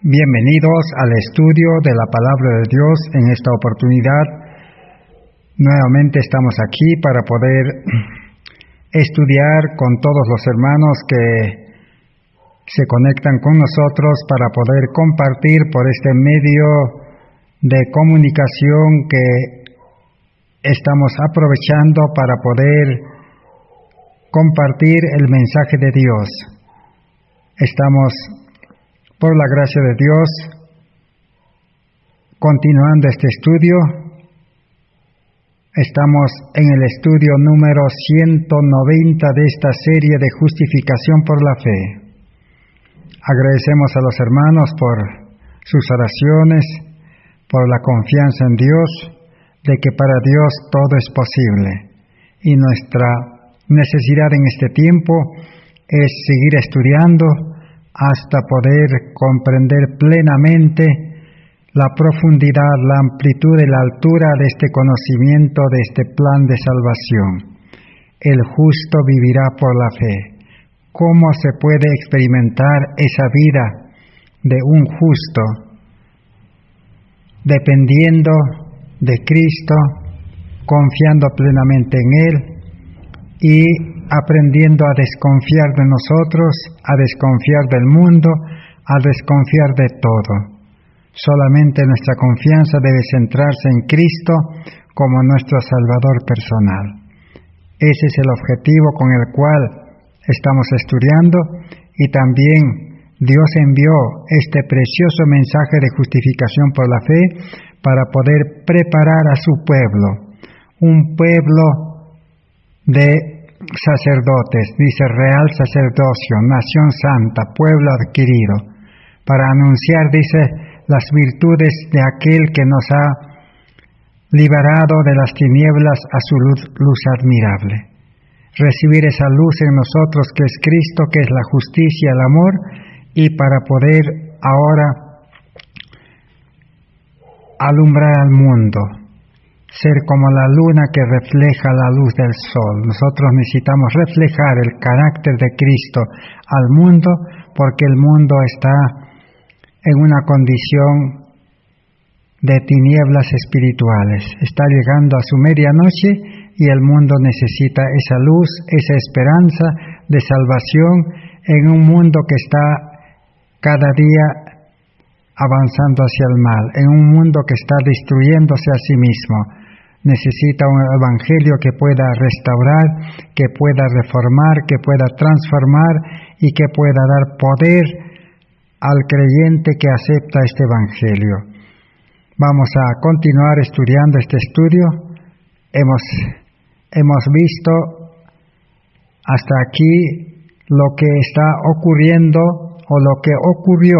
Bienvenidos al estudio de la Palabra de Dios. En esta oportunidad, nuevamente estamos aquí para poder estudiar con todos los hermanos que se conectan con nosotros para poder compartir por este medio de comunicación que estamos aprovechando para poder compartir el mensaje de Dios. Estamos, por la gracia de Dios, continuando este estudio. Estamos en el estudio número 190 de esta serie de justificación por la fe. Agradecemos a los hermanos por sus oraciones, por la confianza en Dios, de que para Dios todo es posible. Y nuestra necesidad en este tiempo es seguir estudiando hasta poder comprender plenamente la profundidad, la amplitud y la altura de este conocimiento, de este plan de salvación. El justo vivirá por la fe. ¿Cómo se puede experimentar esa vida de un justo? Dependiendo de Cristo, confiando plenamente en Él y aprendiendo a desconfiar de nosotros, a desconfiar del mundo, a desconfiar de todo. Solamente nuestra confianza debe centrarse en Cristo como nuestro Salvador personal. Ese es el objetivo con el cual estamos estudiando, y también Dios envió este precioso mensaje de justificación por la fe para poder preparar a su pueblo, un pueblo de sacerdotes, dice real sacerdocio, nación santa, pueblo adquirido, para anunciar, dice, las virtudes de aquel que nos ha liberado de las tinieblas a su luz admirable. Recibir esa luz en nosotros que es Cristo, que es la justicia, el amor, y para poder ahora alumbrar al mundo, ser como la luna que refleja la luz del sol. Nosotros necesitamos reflejar el carácter de Cristo al mundo, porque el mundo está en una condición de tinieblas espirituales. Está llegando a su medianoche y el mundo necesita esa luz, esa esperanza de salvación en un mundo que está cada día avanzando hacia el mal, en un mundo que está destruyéndose a sí mismo. Necesita un evangelio que pueda restaurar, que pueda reformar, que pueda transformar y que pueda dar poder al creyente que acepta este evangelio. Vamos a continuar estudiando este estudio. Hemos visto hasta aquí lo que está ocurriendo o lo que ocurrió,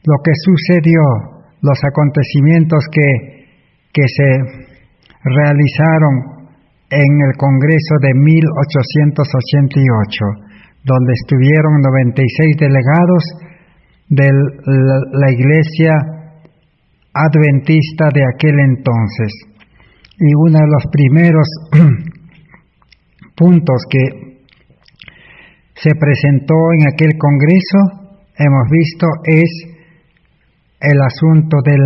lo que sucedió, los acontecimientos que se realizaron en el Congreso de 1888, donde estuvieron 96 delegados de la Iglesia Adventista de aquel entonces. Y uno de los primeros puntos que se presentó en aquel Congreso, hemos visto, es el asunto de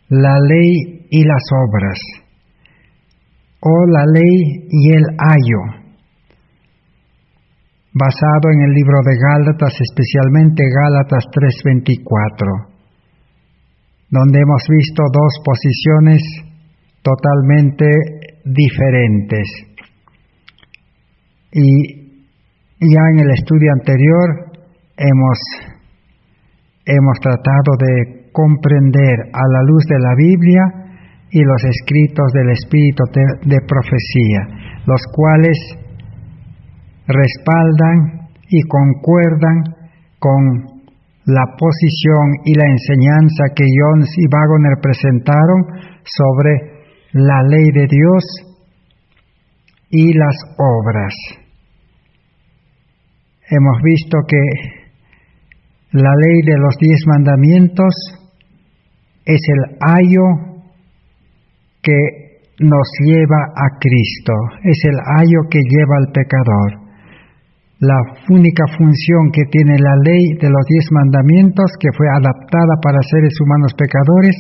la ley y las obras, o la ley y el ayo, basado en el libro de Gálatas, especialmente Gálatas 3:24, donde hemos visto dos posiciones totalmente diferentes. Y ya en el estudio anterior hemos tratado de comprender a la luz de la Biblia y los escritos del Espíritu de profecía, los cuales respaldan y concuerdan con la posición y la enseñanza que Jones y Waggoner presentaron sobre la ley de Dios y las obras. Hemos visto que la ley de los 10 mandamientos es el ayo que nos lleva a Cristo, es el ayo que lleva al pecador. la única función que tiene la ley de los 10 mandamientos, que fue adaptada para seres humanos pecadores,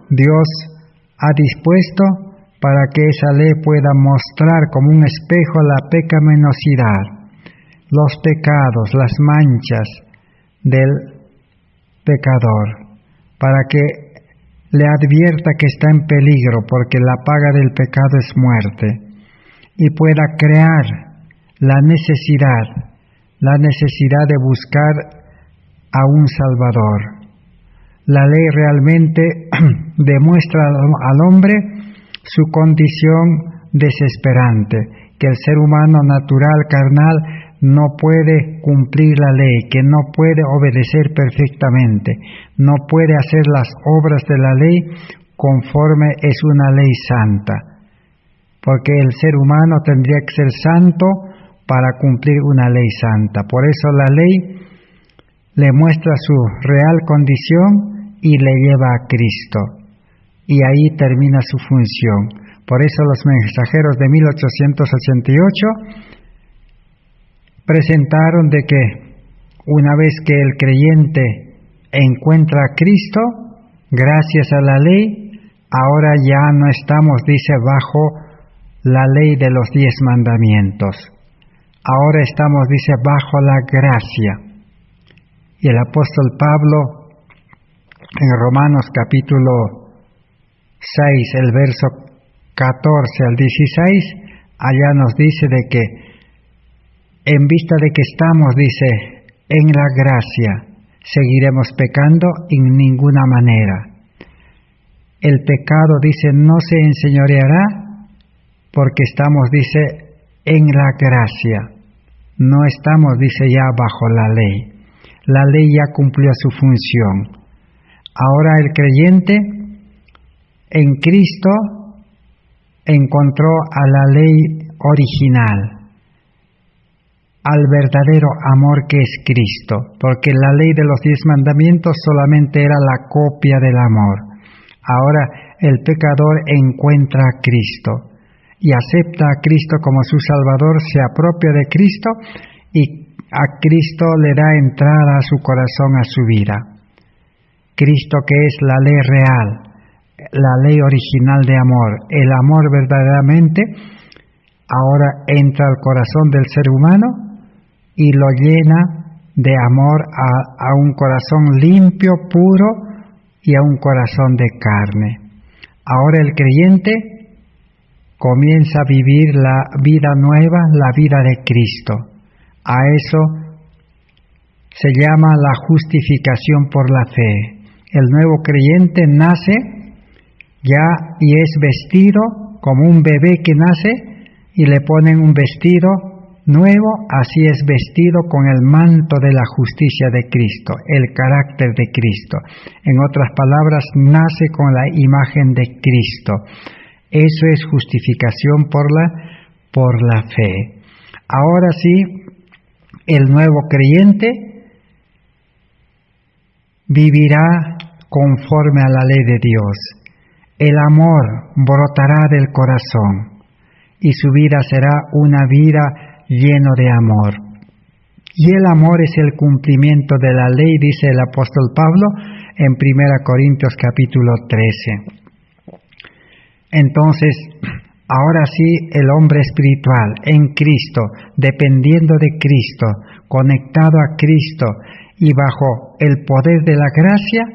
Dios ha dispuesto para que esa ley pueda mostrar como un espejo la pecaminosidad, los pecados, las manchas del pecador, para que le advierta que está en peligro, porque la paga del pecado es muerte, y pueda crear la necesidad de buscar a un Salvador. La ley realmente demuestra al hombre su condición desesperante, que el ser humano natural, carnal, no puede cumplir la ley, que no puede obedecer perfectamente, no puede hacer las obras de la ley conforme es una ley santa, porque el ser humano tendría que ser santo para cumplir una ley santa. Por eso la ley le muestra su real condición y le lleva a Cristo, y ahí termina su función. Por eso los mensajeros de 1888 presentaron de que una vez que el creyente encuentra a Cristo, gracias a la ley, ahora ya no estamos, dice, bajo la ley de los 10 mandamientos. Ahora estamos, dice, bajo la gracia. Y el apóstol Pablo, en Romanos capítulo 6, el verso 14 al 16, allá nos dice de que en vista de que estamos, dice, en la gracia, seguiremos pecando en ninguna manera. El pecado, dice, no se enseñoreará porque estamos, dice, en la gracia. No estamos, dice, ya bajo la ley. La ley ya cumplió su función. Ahora el creyente en Cristo encontró a la ley original, al verdadero amor que es Cristo, porque la ley de los 10 mandamientos solamente era la copia del amor. Ahora el pecador encuentra a Cristo y acepta a Cristo como su Salvador, se apropia de Cristo y a Cristo le da entrada a su corazón, a su vida. Cristo, que es la ley real, la ley original de amor, el amor verdaderamente, ahora entra al corazón del ser humano y lo llena de amor a un corazón limpio, puro y a un corazón de carne. Ahora el creyente comienza a vivir la vida nueva, la vida de Cristo. A eso se llama la justificación por la fe. El nuevo creyente nace ya y es vestido como un bebé que nace y le ponen un vestido nuevo, así es vestido con el manto de la justicia de Cristo, el carácter de Cristo. En otras palabras, nace con la imagen de Cristo. Eso es justificación por la fe. Ahora sí, el nuevo creyente vivirá conforme a la ley de Dios. El amor brotará del corazón y su vida será una vida lleno de amor. Y el amor es el cumplimiento de la ley, dice el apóstol Pablo en 1 Corintios capítulo 13. Entonces, ahora sí, el hombre espiritual en Cristo, dependiendo de Cristo, conectado a Cristo y bajo el poder de la gracia,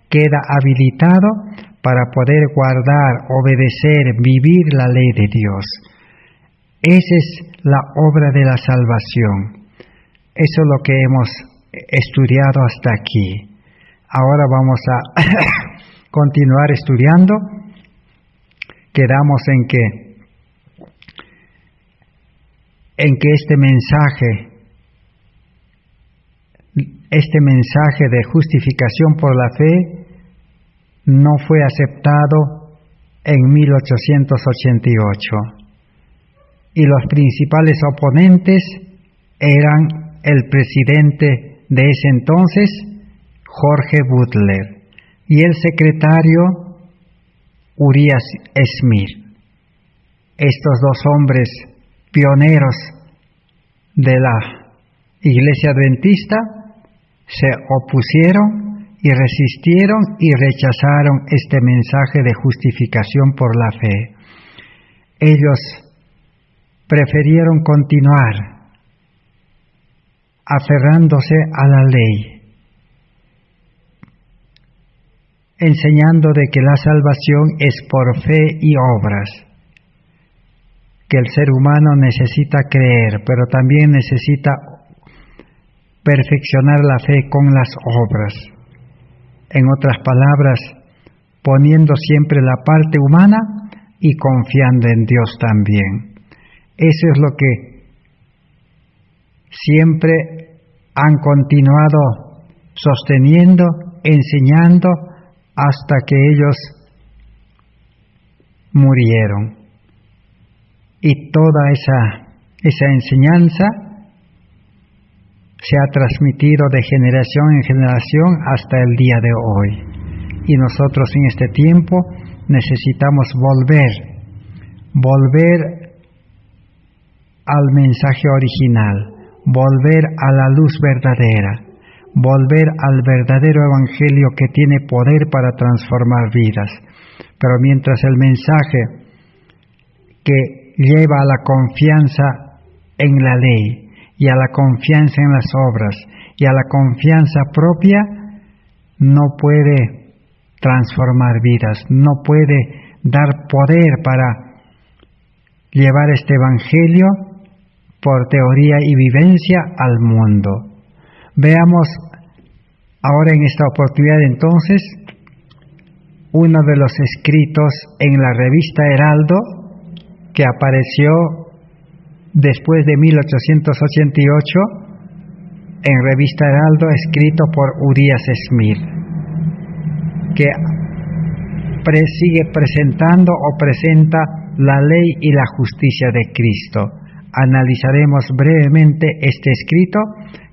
queda habilitado para poder guardar, obedecer, vivir la ley de Dios. Esa es la obra de la salvación. Eso es lo que hemos estudiado hasta aquí. Ahora vamos a continuar estudiando. Quedamos en que este mensaje de justificación por la fe no fue aceptado en 1888. Y los principales oponentes eran el presidente de ese entonces, Jorge Butler, y el secretario Uriah Smith. Estos dos hombres pioneros de la Iglesia Adventista se opusieron y resistieron y rechazaron este mensaje de justificación por la fe. Ellos prefirieron continuar aferrándose a la ley, enseñando de que la salvación es por fe y obras, que el ser humano necesita creer, pero también necesita perfeccionar la fe con las obras. En otras palabras, poniendo siempre la parte humana y confiando en Dios también. Eso es lo que siempre han continuado sosteniendo, enseñando, hasta que ellos murieron. Y toda esa enseñanza se ha transmitido de generación en generación hasta el día de hoy. Y nosotros en este tiempo necesitamos volver al mensaje original, volver a la luz verdadera, volver al verdadero evangelio que tiene poder para transformar vidas. Pero mientras el mensaje que lleva a la confianza en la ley y a la confianza en las obras y a la confianza propia, no puede transformar vidas, no puede dar poder para llevar este evangelio por teoría y vivencia al mundo. Veamos ahora en esta oportunidad entonces uno de los escritos en la revista Heraldo que apareció después de 1888 en revista Heraldo, escrito por Urias Smith, que sigue presentando o presenta la ley y la justicia de Cristo. Analizaremos brevemente este escrito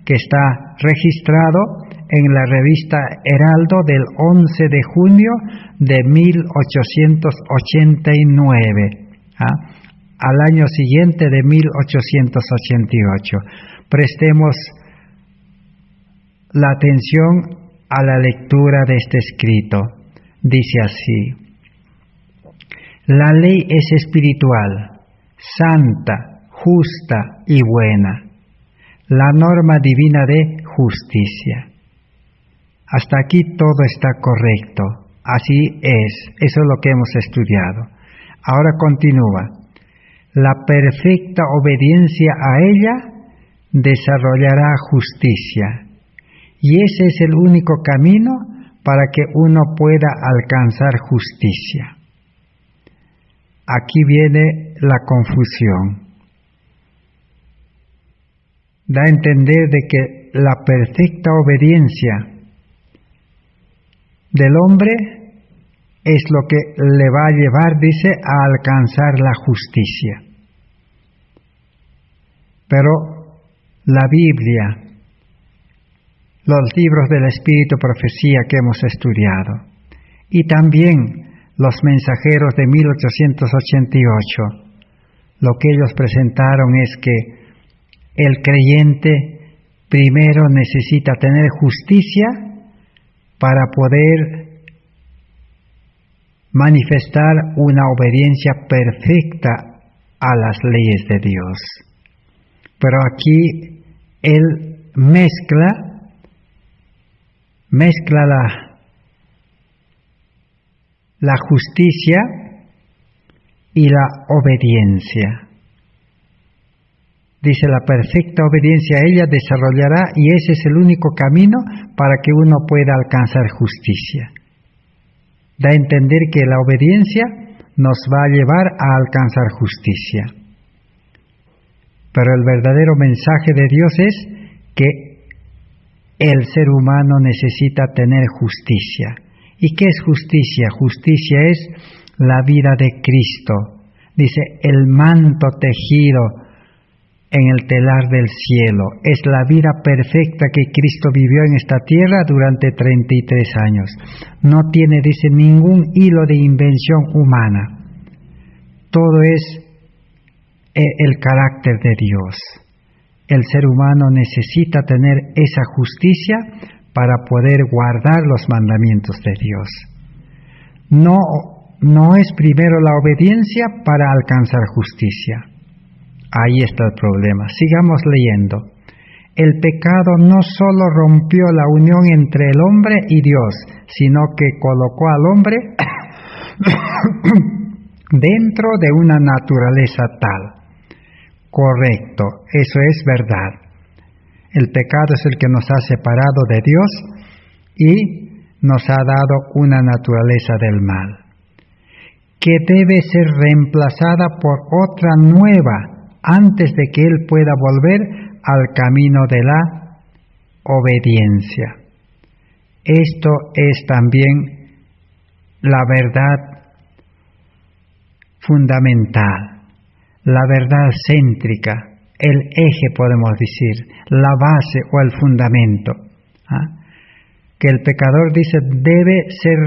que está registrado en la revista Heraldo del 11 de junio de 1889, al año siguiente de 1888. Prestemos la atención a la lectura de este escrito. Dice así: la ley es espiritual, santa, justa y buena, la norma divina de justicia. Hasta aquí todo está correcto, así es, eso es lo que hemos estudiado. Ahora continúa: la perfecta obediencia a ella desarrollará justicia, y ese es el único camino para que uno pueda alcanzar justicia. Aquí viene la confusión. Da a entender de que la perfecta obediencia del hombre es lo que le va a llevar, dice, a alcanzar la justicia. Pero la Biblia, los libros del Espíritu Profecía que hemos estudiado, y también los mensajeros de 1888, lo que ellos presentaron es que el creyente primero necesita tener justicia para poder manifestar una obediencia perfecta a las leyes de Dios. Pero aquí él mezcla la justicia y la obediencia. Dice, la perfecta obediencia a ella desarrollará, y ese es el único camino para que uno pueda alcanzar justicia. Da a entender que la obediencia nos va a llevar a alcanzar justicia. Pero el verdadero mensaje de Dios es que el ser humano necesita tener justicia. ¿Y qué es justicia? Justicia es la vida de Cristo. Dice, el manto tejido en el telar del cielo. Es la vida perfecta que Cristo vivió en esta tierra durante 33 años. No tiene, dice, ningún hilo de invención humana. Todo es el carácter de Dios. el ser humano necesita tener esa justicia para poder guardar los mandamientos de Dios. No es primero la obediencia para alcanzar justicia. Ahí está el problema. Sigamos leyendo. El pecado no solo rompió la unión entre el hombre y Dios, sino que colocó al hombre dentro de una naturaleza tal. Correcto, eso es verdad. El pecado es el que nos ha separado de Dios y nos ha dado una naturaleza del mal, que debe ser reemplazada por otra nueva antes de que Él pueda volver al camino de la obediencia. Esto es también la verdad fundamental, la verdad céntrica, el eje, podemos decir, la base o el fundamento. Que el pecador dice debe ser,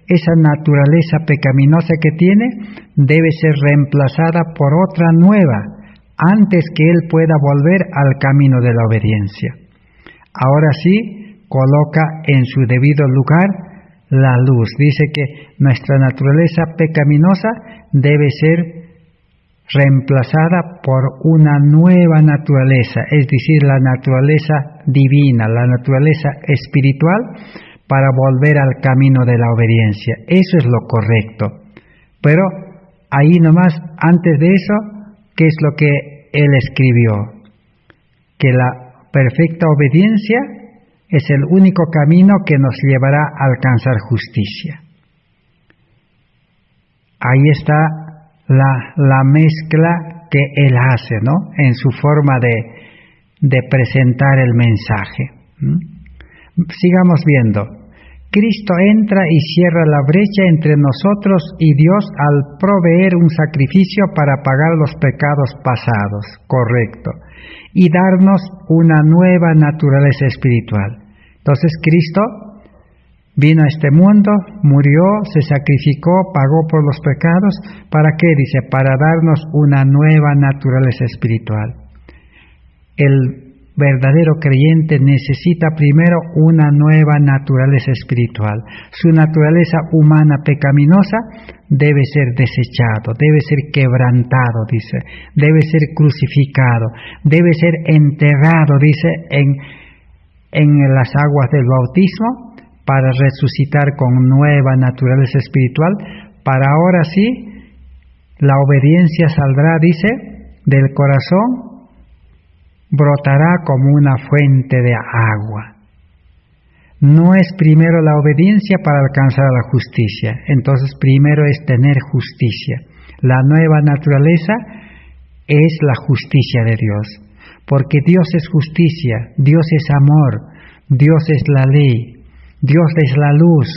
esa naturaleza pecaminosa que tiene, debe ser reemplazada por otra nueva, antes que él pueda volver al camino de la obediencia. Ahora sí, coloca en su debido lugar la luz. Dice que nuestra naturaleza pecaminosa debe ser reemplazada por una nueva naturaleza, es decir, la naturaleza divina, la naturaleza espiritual, para volver al camino de la obediencia. Eso es lo correcto. Pero ahí nomás, antes de eso, ¿qué es lo que él escribió? Que la perfecta obediencia es el único camino que nos llevará a alcanzar justicia. Ahí está la mezcla que él hace, ¿no?, en su forma de presentar el mensaje. Sigamos viendo. Cristo entra y cierra la brecha entre nosotros y Dios al proveer un sacrificio para pagar los pecados pasados, correcto, y darnos una nueva naturaleza espiritual. Entonces Cristo vino a este mundo, murió, se sacrificó, pagó por los pecados. ¿Para qué? Dice, para darnos una nueva naturaleza espiritual. El verdadero creyente necesita primero una nueva naturaleza espiritual. Su naturaleza humana pecaminosa debe ser desechado, debe ser quebrantado, dice, debe ser crucificado, debe ser enterrado, dice, en las aguas del bautismo, para resucitar con nueva naturaleza espiritual, para ahora sí, la obediencia saldrá, dice, del corazón, brotará como una fuente de agua. No es primero la obediencia para alcanzar la justicia, entonces primero es tener justicia. La nueva naturaleza es la justicia de Dios, porque Dios es justicia, Dios es amor, Dios es la ley, Dios es la luz,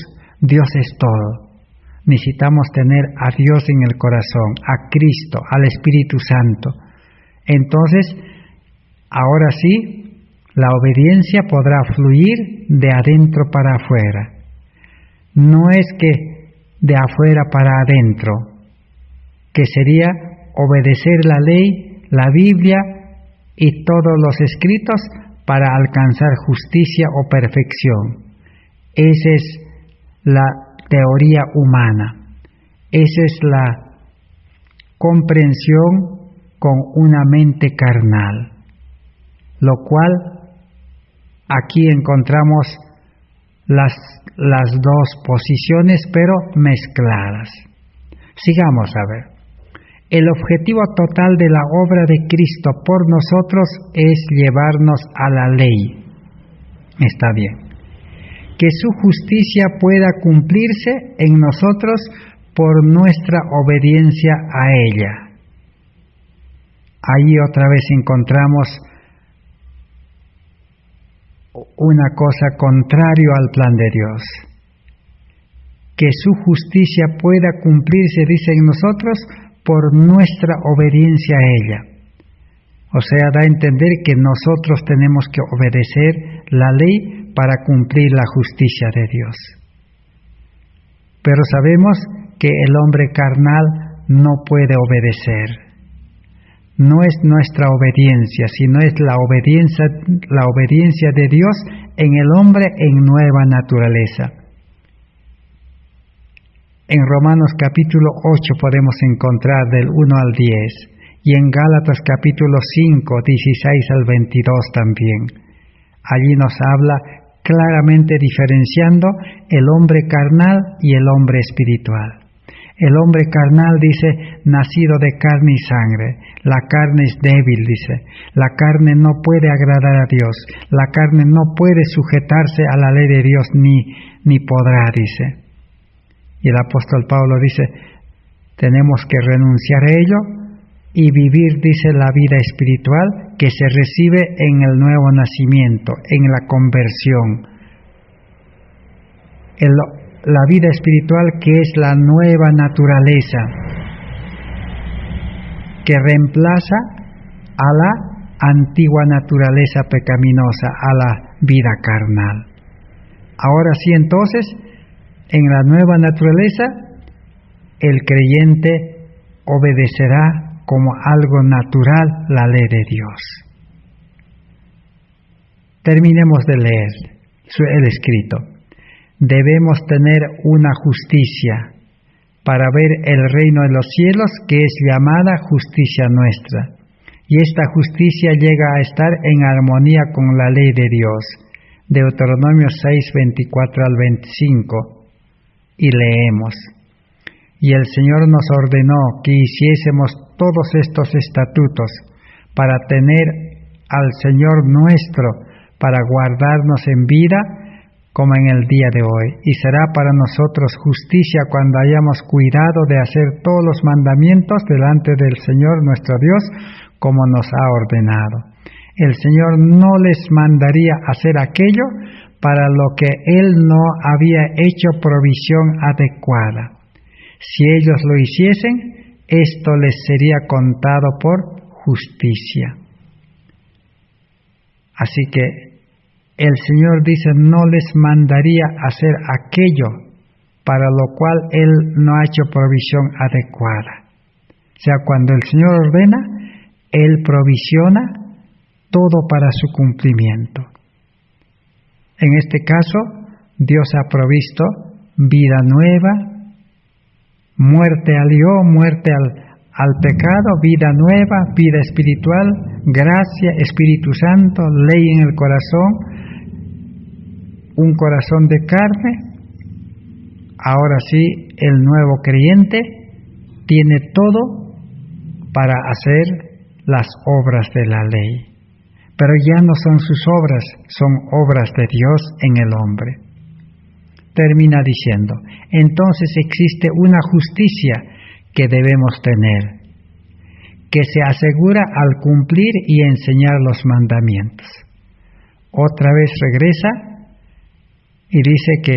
Dios es todo. Necesitamos tener a Dios en el corazón, a Cristo, al Espíritu Santo. Entonces, ahora sí, la obediencia podrá fluir de adentro para afuera. No es que de afuera para adentro, que sería obedecer la ley, la Biblia y todos los escritos para alcanzar justicia o perfección. Esa es la teoría humana. Esa es la comprensión con una mente carnal. Lo cual aquí encontramos las dos posiciones, pero mezcladas. Sigamos a ver. El objetivo total de la obra de Cristo por nosotros es llevarnos a la ley. Está bien. Que su justicia pueda cumplirse en nosotros por nuestra obediencia a ella. Ahí otra vez encontramos una cosa contrario al plan de Dios. Que su justicia pueda cumplirse, dice, en nosotros por nuestra obediencia a ella. O sea, da a entender que nosotros tenemos que obedecer la ley para cumplir la justicia de Dios. Pero sabemos que el hombre carnal no puede obedecer. no es nuestra obediencia, sino es la obediencia de Dios en el hombre en nueva naturaleza. En Romanos capítulo 8 podemos encontrar del 1 al 10, y en Gálatas capítulo 5, 16 al 22 también. Allí nos habla claramente diferenciando el hombre carnal y el hombre espiritual. El hombre carnal, dice, nacido de carne y sangre. La carne es débil, dice. La carne no puede agradar a Dios. La carne no puede sujetarse a la ley de Dios ni podrá, dice. Y el apóstol Pablo dice, tenemos que renunciar a ello y vivir, dice, la vida espiritual que se recibe en el nuevo nacimiento, en la conversión. La vida espiritual que es la nueva naturaleza, que reemplaza a la antigua naturaleza pecaminosa, a la vida carnal. Ahora sí, entonces, en la nueva naturaleza, el creyente obedecerá como algo natural la ley de Dios. Terminemos de leer el escrito. Debemos tener una justicia para ver el reino de los cielos, que es llamada justicia nuestra. Y esta justicia llega a estar en armonía con la ley de Dios. Deuteronomio 6, 24 al 25. Y leemos: y el Señor nos ordenó que hiciésemos todos estos estatutos para tener al Señor nuestro, para guardarnos en vida como en el día de hoy, y será para nosotros justicia cuando hayamos cuidado de hacer todos los mandamientos delante del Señor nuestro Dios, como nos ha ordenado. El Señor no les mandaría hacer aquello para lo que Él no había hecho provisión adecuada. Si ellos lo hiciesen, esto les sería contado por justicia. Así que el Señor dice, no les mandaría hacer aquello para lo cual Él no ha hecho provisión adecuada. O sea, cuando el Señor ordena, Él provisiona todo para su cumplimiento. En este caso, Dios ha provisto vida nueva, muerte al yo, muerte al pecado, vida nueva, vida espiritual, gracia, Espíritu Santo, ley en el corazón, un corazón de carne. Ahora sí, el nuevo creyente tiene todo para hacer las obras de la ley. Pero ya no son sus obras, son obras de Dios en el hombre. Termina diciendo, entonces existe una justicia que debemos tener, que se asegura al cumplir y enseñar los mandamientos. Otra vez regresa y dice que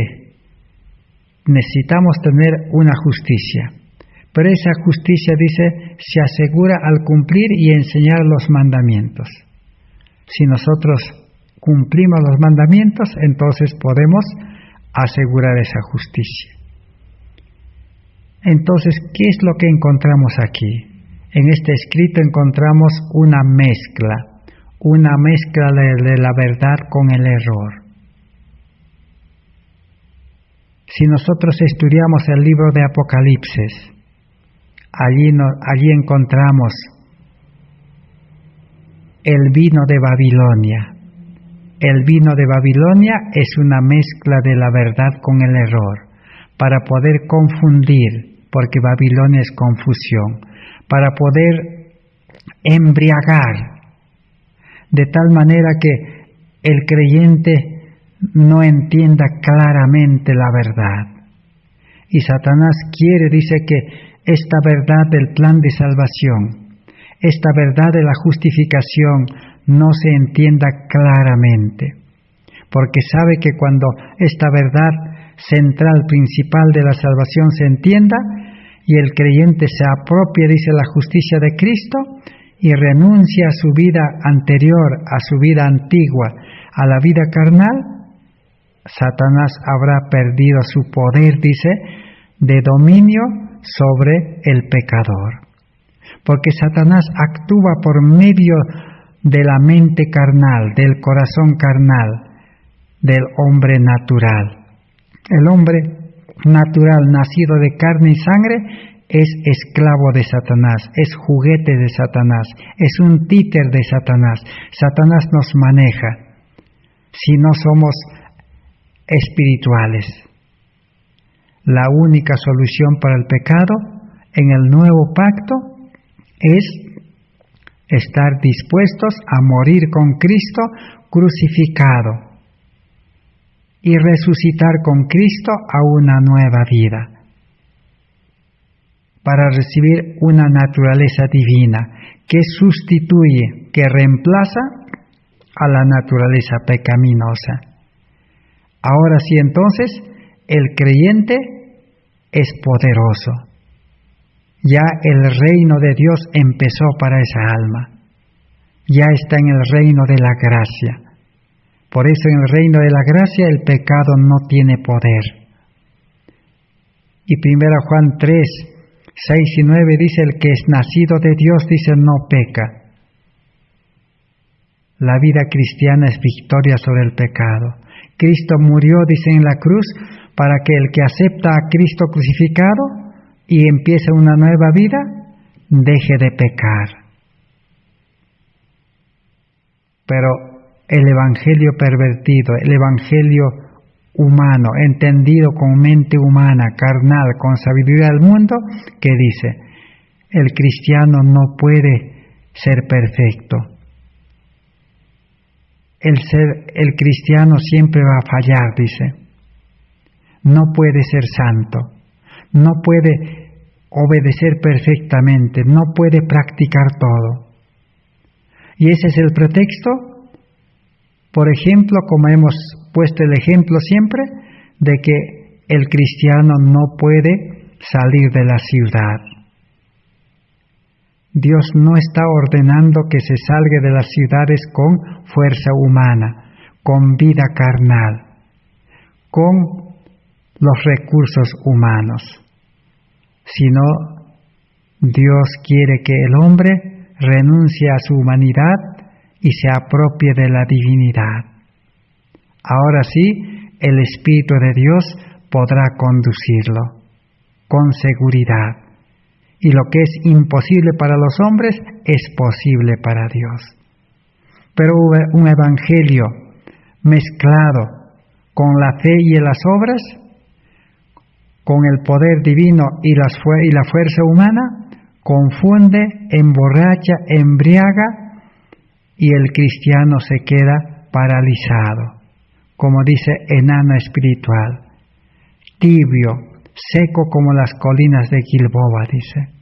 necesitamos tener una justicia, pero esa justicia, dice, se asegura al cumplir y enseñar los mandamientos. Si nosotros cumplimos los mandamientos, entonces podemos asegurar esa justicia. Entonces, ¿qué es lo que encontramos aquí? En este escrito encontramos una mezcla de la verdad con el error. Si nosotros estudiamos el libro de Apocalipsis, allí encontramos el vino de Babilonia. El vino de Babilonia es una mezcla de la verdad con el error, para poder confundir, porque Babilonia es confusión, para poder embriagar, de tal manera que el creyente no entienda claramente la verdad. Y Satanás dice que esta verdad del plan de salvación, esta verdad de la justificación no se entienda claramente, porque sabe que cuando esta verdad central, principal de la salvación se entienda y el creyente se apropia, dice, la justicia de Cristo y renuncia a su vida anterior, a su vida antigua, a la vida carnal, Satanás habrá perdido su poder, dice, de dominio sobre el pecador. porque Satanás actúa por medio de la mente carnal, del corazón carnal, del hombre natural. El hombre natural, nacido de carne y sangre, es esclavo de Satanás, es juguete de Satanás, es un títer de Satanás. Satanás nos maneja si no somos espirituales. La única solución para el pecado en el nuevo pacto es estar dispuestos a morir con Cristo crucificado y resucitar con Cristo a una nueva vida, para recibir una naturaleza divina que sustituye, que reemplaza a la naturaleza pecaminosa. Ahora sí, entonces, el creyente es poderoso. Ya el reino de Dios empezó para esa alma. Ya está en el reino de la gracia. Por eso en el reino de la gracia el pecado no tiene poder. Y 1 Juan 3, 6 y 9 dice: el que es nacido de Dios, dice, no peca. La vida cristiana es victoria sobre el pecado. Cristo murió, dice, en la cruz, para que el que acepta a Cristo crucificado y empieza una nueva vida, deje de pecar. Pero el evangelio pervertido, el evangelio humano, entendido con mente humana, carnal, con sabiduría del mundo, que dice, el cristiano no puede ser perfecto. El cristiano siempre va a fallar, dice. No puede ser santo, no puede obedecer perfectamente, no puede practicar todo. Y ese es el pretexto, por ejemplo, como hemos puesto el ejemplo siempre, de que el cristiano no puede salir de la ciudad. Dios no está ordenando que se salga de las ciudades con fuerza humana, con vida carnal, con los recursos humanos, sino Dios quiere que el hombre renuncie a su humanidad y se apropie de la divinidad. Ahora sí, el Espíritu de Dios podrá conducirlo con seguridad. Y lo que es imposible para los hombres es posible para Dios. Pero un evangelio mezclado con la fe y las obras, con el poder divino y la fuerza humana, confunde, emborracha, embriaga, y el cristiano se queda paralizado, como dice, enano espiritual, tibio, seco como las colinas de Gilboa, dice.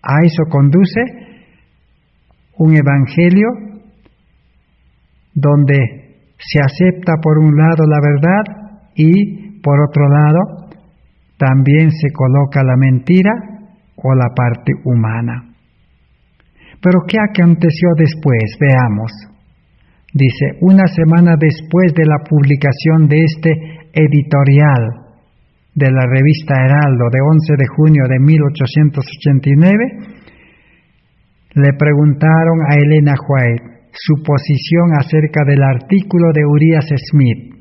A eso conduce un evangelio donde se acepta por un lado la verdad y por otro lado también se coloca la mentira o la parte humana. Pero ¿qué aconteció después? Veamos. Dice, una semana después de la publicación de este editorial de la revista Heraldo de 11 de junio de 1889, le preguntaron a Elena White su posición acerca del artículo de Urias Smith.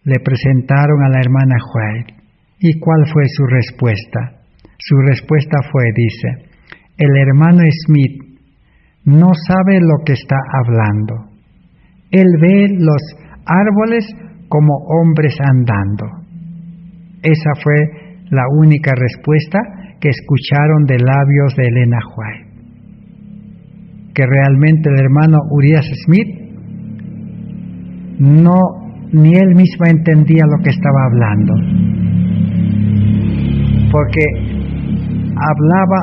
Le presentaron a la hermana White. ¿Y cuál fue su respuesta? Su respuesta fue, dice, el hermano Smith no sabe lo que está hablando. Él ve los árboles como hombres andando. Esa fue la única respuesta que escucharon de labios de Elena White. Que realmente el hermano Urias Smith ni él mismo entendía lo que estaba hablando. Porque hablaba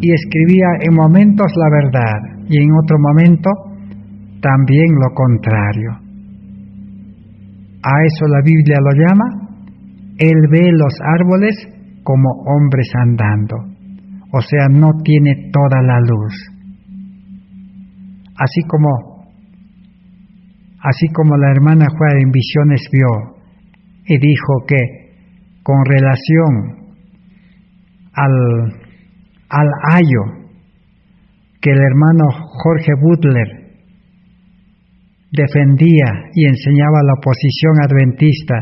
y escribía en momentos la verdad y en otro momento también lo contrario. A eso la Biblia lo llama: él ve los árboles como hombres andando, o sea, no tiene toda la luz. Así como la hermana Juana en visiones vio y dijo que con relación al ayo que el hermano Jorge Butler defendía y enseñaba a la oposición adventista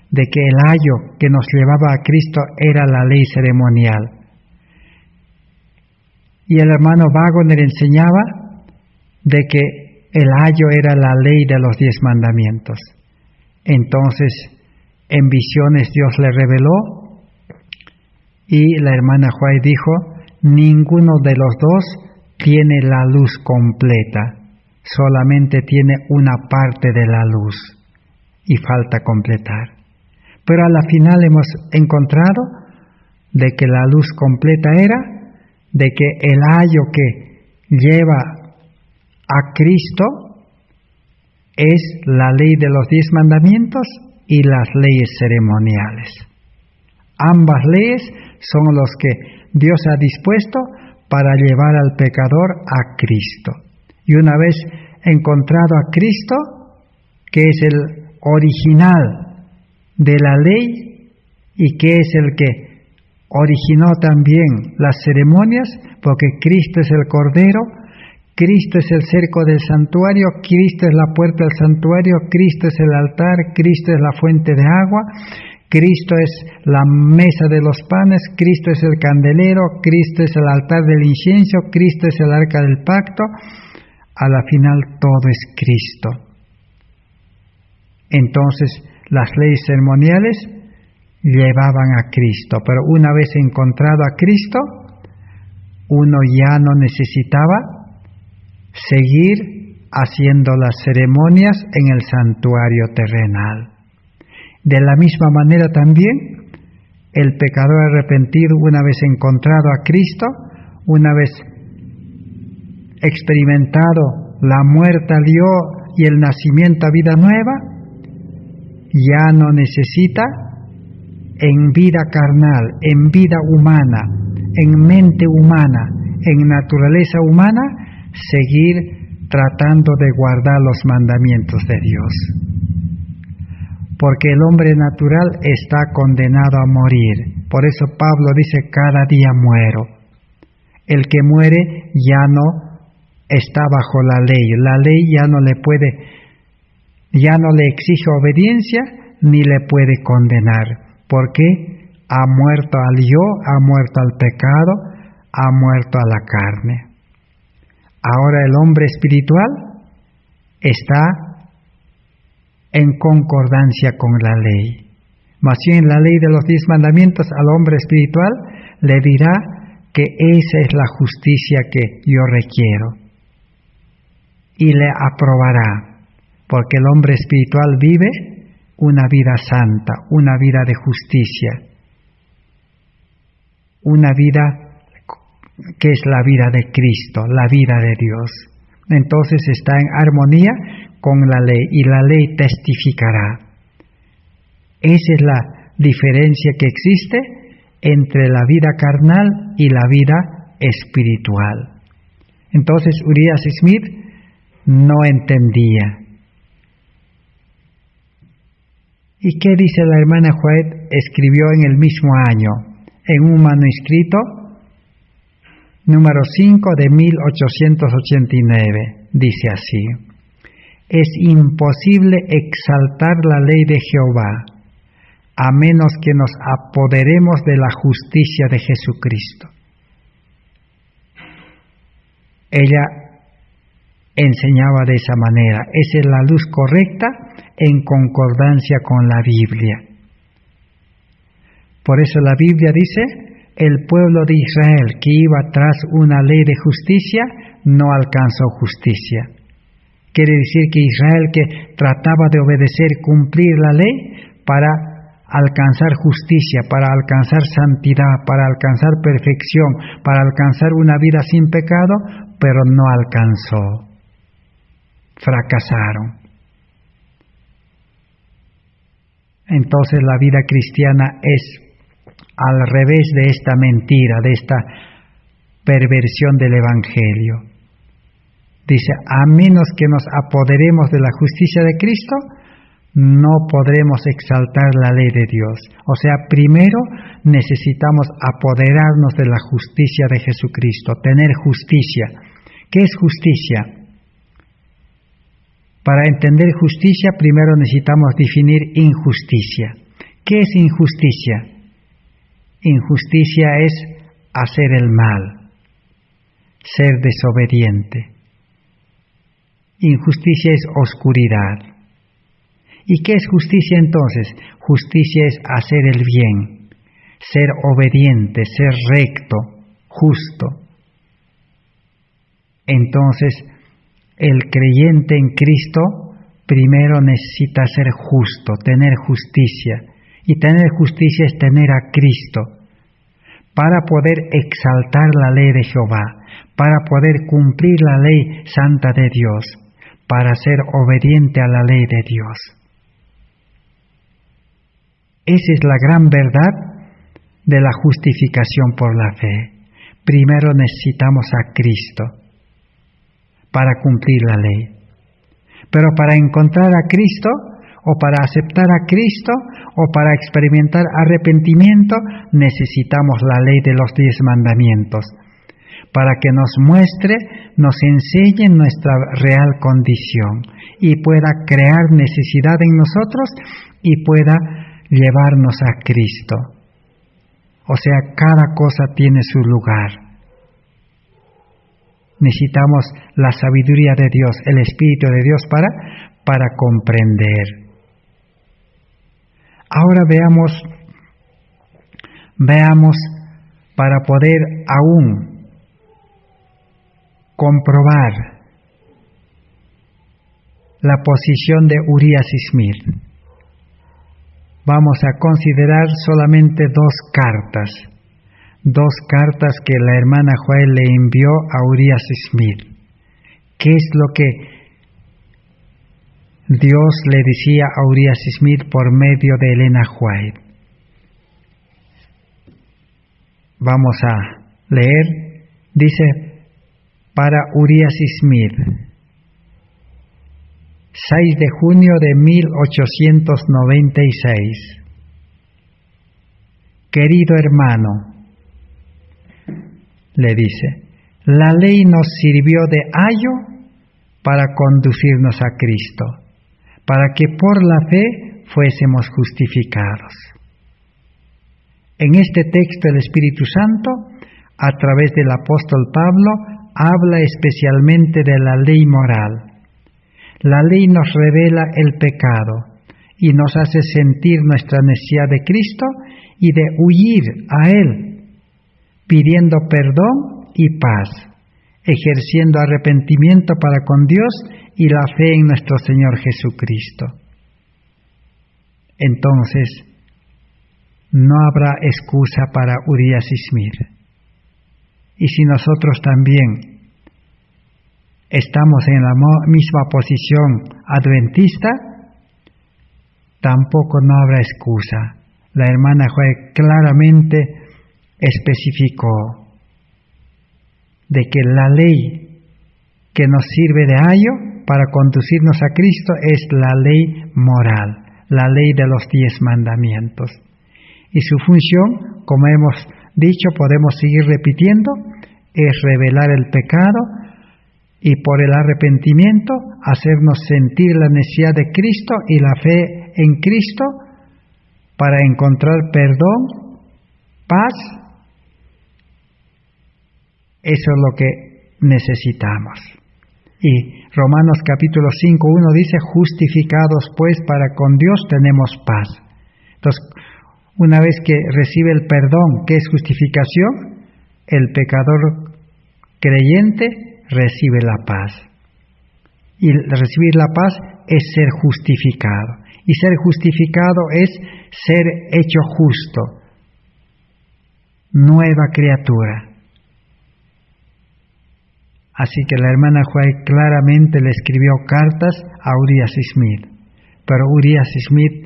de que el ayo que nos llevaba a Cristo era la ley ceremonial. Y el hermano Wagner enseñaba de que el ayo era la ley de los 10 mandamientos. Entonces, en visiones Dios le reveló y la hermana White dijo, ninguno de los dos tiene la luz completa, solamente tiene una parte de la luz y falta completar. Pero a la final hemos encontrado de que la luz completa era de que el ayo que lleva a Cristo es la ley de los 10 mandamientos y las leyes ceremoniales. Ambas leyes son los que Dios ha dispuesto para llevar al pecador a Cristo. Y una vez encontrado a Cristo, que es el original de la ley y que es el que originó también las ceremonias, porque Cristo es el Cordero, Cristo es el cerco del santuario, Cristo es la puerta del santuario, Cristo es el altar, Cristo es la fuente de agua, Cristo es la mesa de los panes, Cristo es el candelero, Cristo es el altar del incienso, Cristo es el arca del pacto. A la final todo es Cristo. Entonces las leyes ceremoniales llevaban a Cristo, pero una vez encontrado a Cristo, uno ya no necesitaba seguir haciendo las ceremonias en el santuario terrenal. De la misma manera también, el pecador arrepentido, una vez encontrado a Cristo, una vez experimentado la muerte al yo y el nacimiento a vida nueva, ya no necesita en vida carnal, en vida humana, en mente humana, en naturaleza humana, seguir tratando de guardar los mandamientos de Dios. Porque el hombre natural está condenado a morir. Por eso Pablo dice, cada día muero. El que muere ya no está bajo la ley ya no le exige obediencia ni le puede condenar, porque ha muerto al yo, ha muerto al pecado, ha muerto a la carne. Ahora el hombre espiritual está en concordancia con la ley. Mas bien la ley de los 10 mandamientos al hombre espiritual le dirá que esa es la justicia que yo requiero. Y le aprobará, porque el hombre espiritual vive una vida santa, una vida de justicia, una vida que es la vida de Cristo, la vida de Dios. Entonces está en armonía con la ley y la ley testificará. Esa es la diferencia que existe entre la vida carnal y la vida espiritual. Entonces Uriah Smith no entendía. ¿Y qué dice la hermana White? Escribió en el mismo año, en un manuscrito número 5 de 1889. Dice así: es imposible exaltar la ley de Jehová, a menos que nos apoderemos de la justicia de Jesucristo. Ella enseñaba de esa manera. Esa es la luz correcta en concordancia con la Biblia. Por eso la Biblia dice, el pueblo de Israel que iba tras una ley de justicia no alcanzó justicia. Quiere decir que Israel que trataba de obedecer, cumplir la ley para alcanzar justicia, para alcanzar santidad, para alcanzar perfección, para alcanzar una vida sin pecado, pero no alcanzó. Fracasaron. Entonces la vida cristiana es al revés de esta mentira, de esta perversión del Evangelio. Dice, a menos que nos apoderemos de la justicia de Cristo, no podremos exaltar la ley de Dios. O sea, primero necesitamos apoderarnos de la justicia de Jesucristo, tener justicia. ¿Qué es justicia? Para entender justicia, primero necesitamos definir injusticia. ¿Qué es injusticia? Injusticia es hacer el mal, ser desobediente. Injusticia es oscuridad. ¿Y qué es justicia entonces? Justicia es hacer el bien, ser obediente, ser recto, justo. Entonces, el creyente en Cristo primero necesita ser justo, tener justicia. Y tener justicia es tener a Cristo, para poder exaltar la ley de Jehová, para poder cumplir la ley santa de Dios, para ser obediente a la ley de Dios. Esa es la gran verdad de la justificación por la fe. Primero necesitamos a Cristo para cumplir la ley. Pero para encontrar a Cristo, o para aceptar a Cristo, o para experimentar arrepentimiento, necesitamos la ley de los 10 mandamientos, para que nos muestre, nos enseñe nuestra real condición, y pueda crear necesidad en nosotros, y pueda llevarnos a Cristo. O sea, cada cosa tiene su lugar. Necesitamos la sabiduría de Dios, el Espíritu de Dios para comprender. Ahora veamos para poder aún comprobar la posición de Urias y Smith. Vamos a considerar solamente 2 cartas que la hermana Joel le envió a Urias Smith. ¿Qué es lo que Dios le decía a Urias Smith por medio de Elena White? Vamos a leer. Dice, para Urias Smith, 6 de junio de 1896. Querido hermano, le dice, la ley nos sirvió de ayo para conducirnos a Cristo, para que por la fe fuésemos justificados. En este texto el Espíritu Santo, a través del apóstol Pablo, habla especialmente de la ley moral. La ley nos revela el pecado y nos hace sentir nuestra necesidad de Cristo y de huir a Él, pidiendo perdón y paz, ejerciendo arrepentimiento para con Dios y la fe en nuestro Señor Jesucristo. Entonces, no habrá excusa para Urias Smith. Y si nosotros también estamos en la misma posición adventista, tampoco no habrá excusa. La hermana Joel claramente especificó de que la ley que nos sirve de ayo para conducirnos a Cristo es la ley moral, la ley de los 10 mandamientos. Y su función, como hemos dicho, podemos seguir repitiendo, es revelar el pecado y por el arrepentimiento hacernos sentir la necesidad de Cristo y la fe en Cristo para encontrar perdón, paz. Eso es lo que necesitamos. Y Romanos capítulo 5:1 dice, justificados pues para con Dios tenemos paz. Entonces, una vez que recibe el perdón, ¿qué es justificación? El pecador creyente recibe la paz. Y recibir la paz es ser justificado. Y ser justificado es ser hecho justo, nueva criatura. Así que la hermana Joel claramente le escribió cartas a Urias Smith. Pero Urias Smith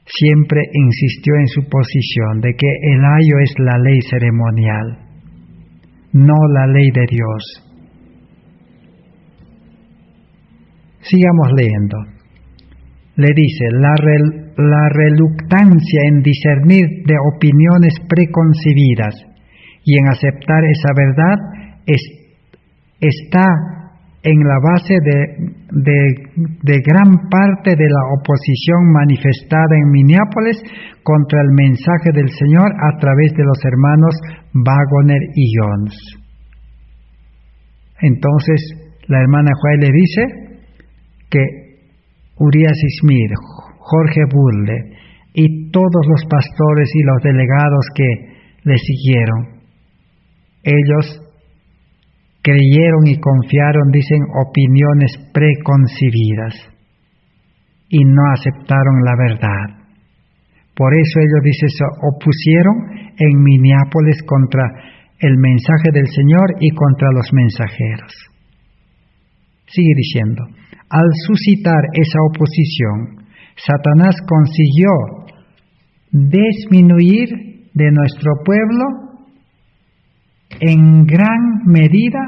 siempre insistió en su posición de que el ayo es la ley ceremonial, no la ley de Dios. Sigamos leyendo. Le dice, la reluctancia en discernir de opiniones preconcebidas y en aceptar esa verdad está en la base de gran parte de la oposición manifestada en Minneapolis contra el mensaje del Señor a través de los hermanos Waggoner y Jones. Entonces, la hermana White le dice que Urias Smith, Jorge Butler y todos los pastores y los delegados que le siguieron, ellos creyeron y confiaron, dicen, opiniones preconcebidas y no aceptaron la verdad. Por eso ellos, dicen, se opusieron en Minneapolis contra el mensaje del Señor y contra los mensajeros. Sigue diciendo, al suscitar esa oposición, Satanás consiguió disminuir de nuestro pueblo en gran medida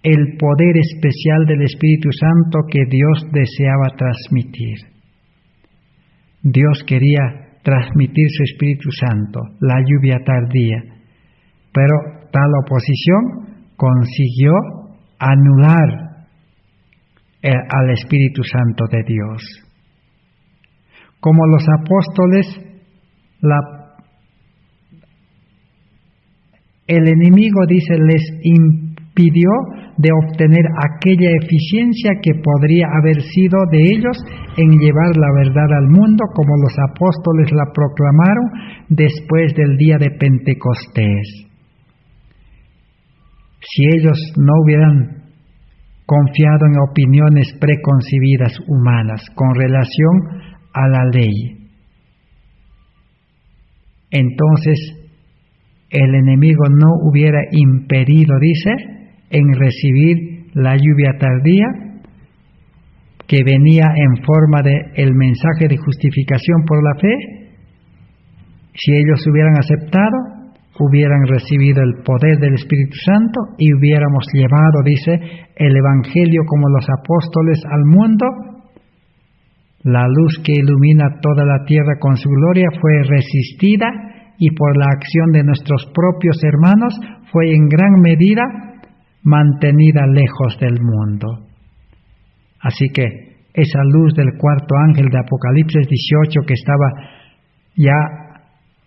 el poder especial del Espíritu Santo que Dios deseaba transmitir. Dios quería transmitir su Espíritu Santo, la lluvia tardía, pero tal oposición consiguió anular al Espíritu Santo de Dios. Como los apóstoles, el enemigo, dice, les impidió de obtener aquella eficiencia que podría haber sido de ellos en llevar la verdad al mundo, como los apóstoles la proclamaron después del día de Pentecostés. Si ellos no hubieran confiado en opiniones preconcebidas humanas con relación a la ley, entonces el enemigo no hubiera impedido, dice, en recibir la lluvia tardía que venía en forma de el mensaje de justificación por la fe. Si ellos hubieran aceptado, hubieran recibido el poder del Espíritu Santo y hubiéramos llevado, dice, el Evangelio como los apóstoles al mundo. La luz que ilumina toda la tierra con su gloria fue resistida y por la acción de nuestros propios hermanos fue en gran medida mantenida lejos del mundo. Así que esa luz del cuarto ángel de Apocalipsis 18 que estaba ya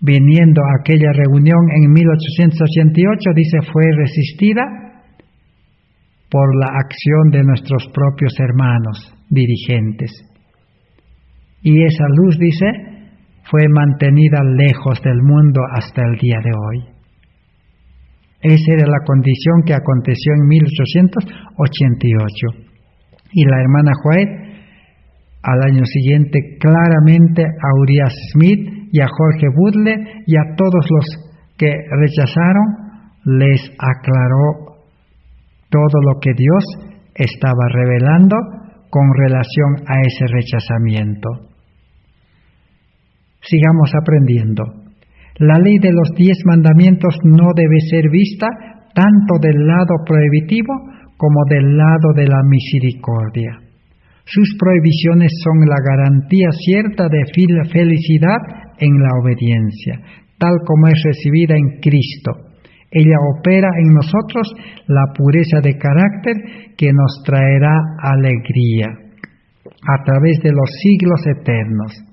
viniendo a aquella reunión en 1888, dice, fue resistida por la acción de nuestros propios hermanos dirigentes. Y esa luz, dice, fue mantenida lejos del mundo hasta el día de hoy. Esa era la condición que aconteció en 1888. Y la hermana White, al año siguiente, claramente a Urias Smith y a Jorge Butler y a todos los que rechazaron, les aclaró todo lo que Dios estaba revelando con relación a ese rechazamiento. Sigamos aprendiendo. La ley de los 10 mandamientos no debe ser vista tanto del lado prohibitivo como del lado de la misericordia. Sus prohibiciones son la garantía cierta de felicidad en la obediencia, tal como es recibida en Cristo. Ella opera en nosotros la pureza de carácter que nos traerá alegría a través de los siglos eternos.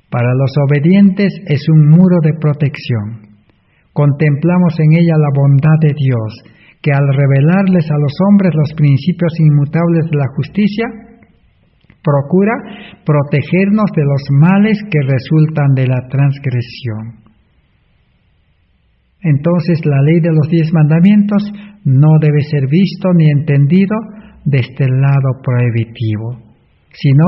Para los obedientes es un muro de protección. Contemplamos en ella la bondad de Dios, que al revelarles a los hombres los principios inmutables de la justicia, procura protegernos de los males que resultan de la transgresión. Entonces, la ley de los 10 mandamientos no debe ser visto ni entendido desde el lado prohibitivo, sino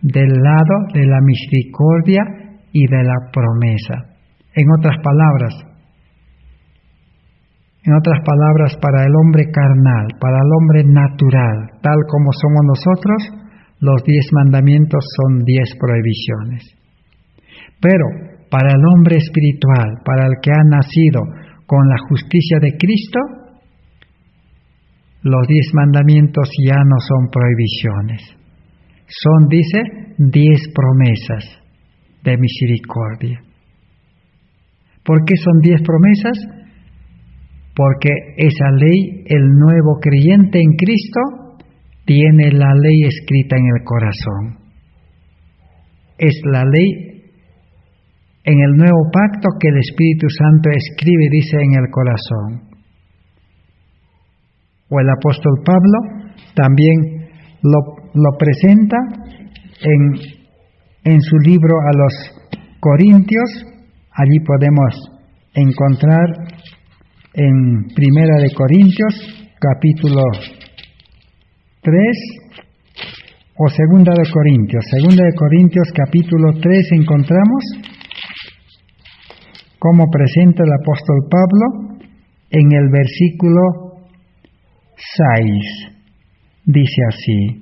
del lado de la misericordia y de la promesa. En otras palabras, para el hombre carnal, para el hombre natural, tal como somos nosotros, los 10 mandamientos son 10 prohibiciones. Pero para el hombre espiritual, para el que ha nacido con la justicia de Cristo, los 10 mandamientos ya no son prohibiciones. Son, dice, 10 promesas de misericordia. ¿Por qué son 10 promesas? Porque esa ley, el nuevo creyente en Cristo, tiene la ley escrita en el corazón. Es la ley en el nuevo pacto que el Espíritu Santo escribe, dice, en el corazón. O el apóstol Pablo también lo presenta en su libro a los Corintios. Allí podemos encontrar en Primera de Corintios, capítulo 3, o Segunda de Corintios, capítulo 3, encontramos cómo presenta el apóstol Pablo en el versículo 6. Dice así.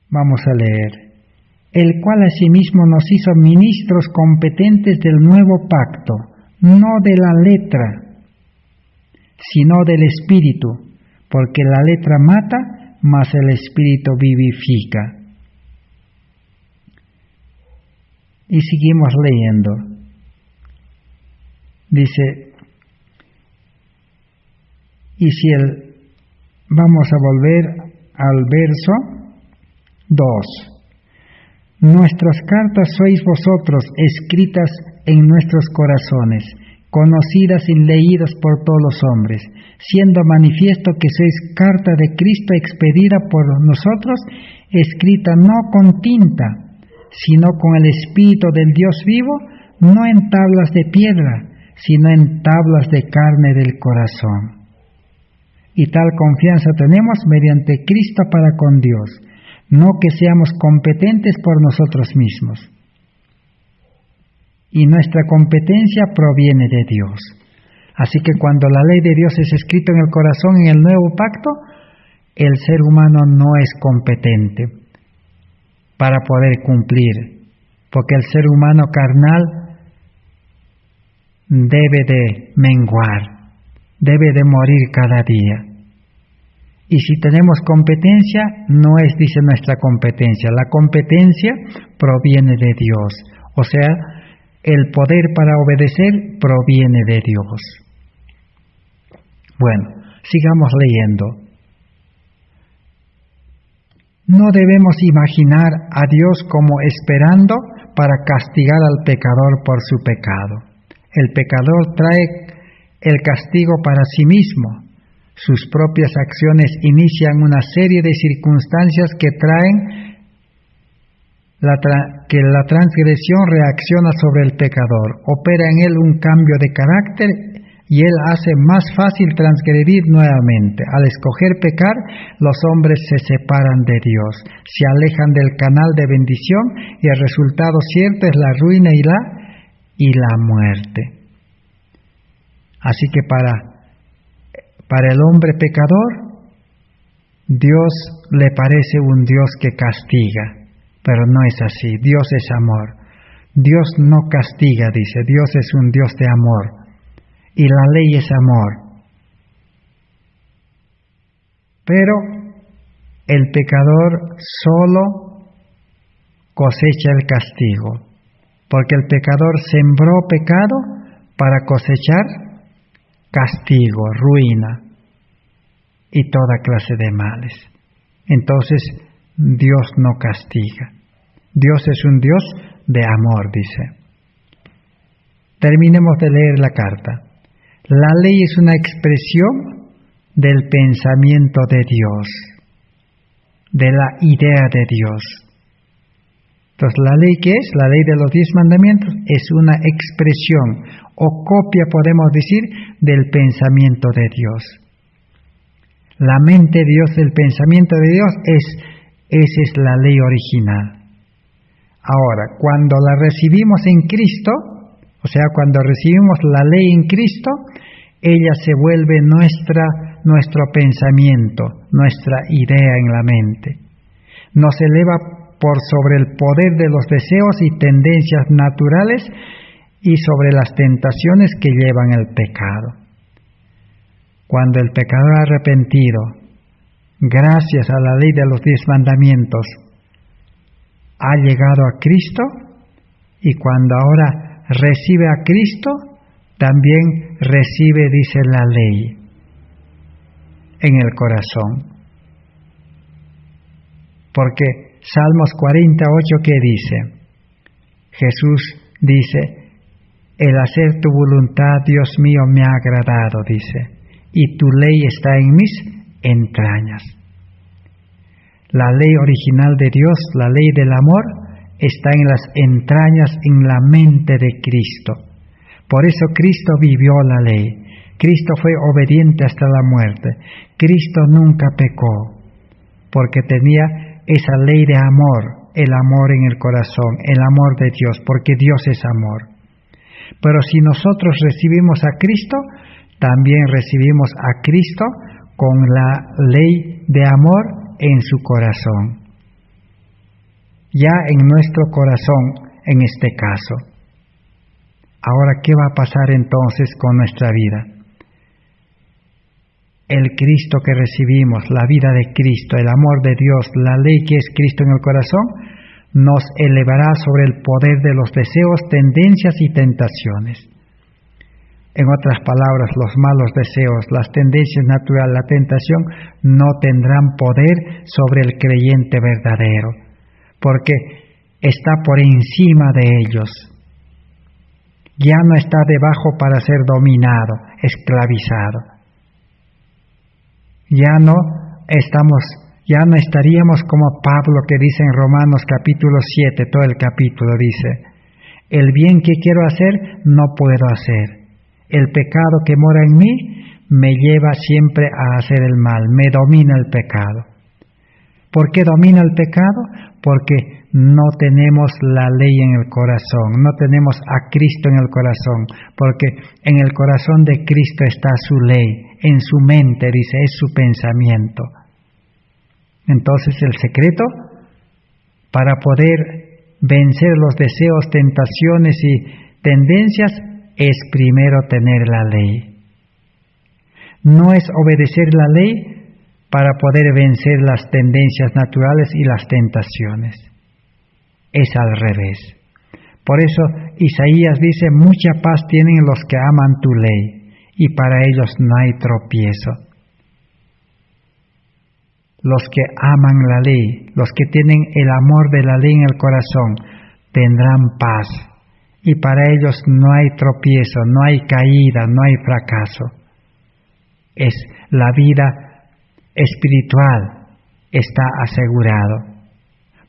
Vamos a leer. El cual asimismo nos hizo ministros competentes del nuevo pacto, no de la letra, sino del Espíritu, porque la letra mata, mas el Espíritu vivifica. Y seguimos leyendo. Dice, vamos a volver al verso 2. Nuestras cartas sois vosotros, escritas en nuestros corazones, conocidas y leídas por todos los hombres, siendo manifiesto que sois carta de Cristo expedida por nosotros, escrita no con tinta, sino con el Espíritu del Dios vivo, no en tablas de piedra, sino en tablas de carne del corazón. Y tal confianza tenemos mediante Cristo para con Dios, no que seamos competentes por nosotros mismos. Y nuestra competencia proviene de Dios. Así que cuando la ley de Dios es escrita en el corazón en el nuevo pacto, el ser humano no es competente para poder cumplir, porque el ser humano carnal debe de menguar, debe de morir cada día. Y si tenemos competencia, no es, dice, nuestra competencia. La competencia proviene de Dios. O sea, el poder para obedecer proviene de Dios. Bueno, sigamos leyendo. No debemos imaginar a Dios como esperando para castigar al pecador por su pecado. El pecador trae el castigo para sí mismo. Sus propias acciones inician una serie de circunstancias que traen que la transgresión reacciona sobre el pecador, opera en él un cambio de carácter y él hace más fácil transgredir nuevamente. Al escoger pecar, los hombres se separan de Dios, se alejan del canal de bendición y el resultado cierto es la ruina y la muerte. Así que para el hombre pecador, Dios le parece un Dios que castiga, pero no es así. Dios es amor. Dios no castiga, dice. Dios es un Dios de amor. Y la ley es amor. Pero el pecador solo cosecha el castigo, porque el pecador sembró pecado para cosechar castigo, ruina y toda clase de males. Entonces, Dios no castiga. Dios es un Dios de amor, dice. Terminemos de leer la carta. La ley es una expresión del pensamiento de Dios, de la idea de Dios. Entonces, ¿la ley qué es? La ley de los 10 mandamientos es una expresión o copia, podemos decir, del pensamiento de Dios. La mente de Dios, el pensamiento de Dios, esa es la ley original. Ahora, cuando la recibimos en Cristo, o sea, cuando recibimos la ley en Cristo, ella se vuelve nuestro pensamiento, nuestra idea en la mente. Nos eleva por sobre el poder de los deseos y tendencias naturales y sobre las tentaciones que llevan el pecado. Cuando el pecador arrepentido, gracias a la ley de los 10 mandamientos, ha llegado a Cristo, y cuando ahora recibe a Cristo, también recibe, dice la ley, en el corazón. Porque Salmos 48, ¿qué dice? Jesús dice, el hacer tu voluntad, Dios mío, me ha agradado, dice, y tu ley está en mis entrañas. La ley original de Dios, la ley del amor, está en las entrañas, en la mente de Cristo. Por eso Cristo vivió la ley. Cristo fue obediente hasta la muerte. Cristo nunca pecó, porque tenía esa ley de amor, el amor en el corazón, el amor de Dios, porque Dios es amor. Pero si nosotros recibimos a Cristo, también recibimos a Cristo con la ley de amor en su corazón. Ya en nuestro corazón, en este caso. Ahora, ¿qué va a pasar entonces con nuestra vida? El Cristo que recibimos, la vida de Cristo, el amor de Dios, la ley que es Cristo en el corazón, nos elevará sobre el poder de los deseos, tendencias y tentaciones. En otras palabras, los malos deseos, las tendencias naturales, la tentación, no tendrán poder sobre el creyente verdadero, porque está por encima de ellos. Ya no está debajo para ser dominado, esclavizado. Ya no estaríamos como Pablo, que dice en Romanos capítulo 7, todo el capítulo dice, el bien que quiero hacer, no puedo hacer. El pecado que mora en mí me lleva siempre a hacer el mal, me domina el pecado. ¿Por qué domina el pecado? Porque no tenemos la ley en el corazón, no tenemos a Cristo en el corazón, porque en el corazón de Cristo está su ley, en su mente, dice, es su pensamiento. Entonces el secreto para poder vencer los deseos, tentaciones y tendencias es primero tener la ley. No es obedecer la ley para poder vencer las tendencias naturales y las tentaciones. Es al revés. Por eso Isaías dice, mucha paz tienen los que aman tu ley, y para ellos no hay tropiezo. Los que aman la ley, los que tienen el amor de la ley en el corazón, tendrán paz, y para ellos no hay tropiezo, no hay caída, no hay fracaso. Es la vida espiritual, está asegurado.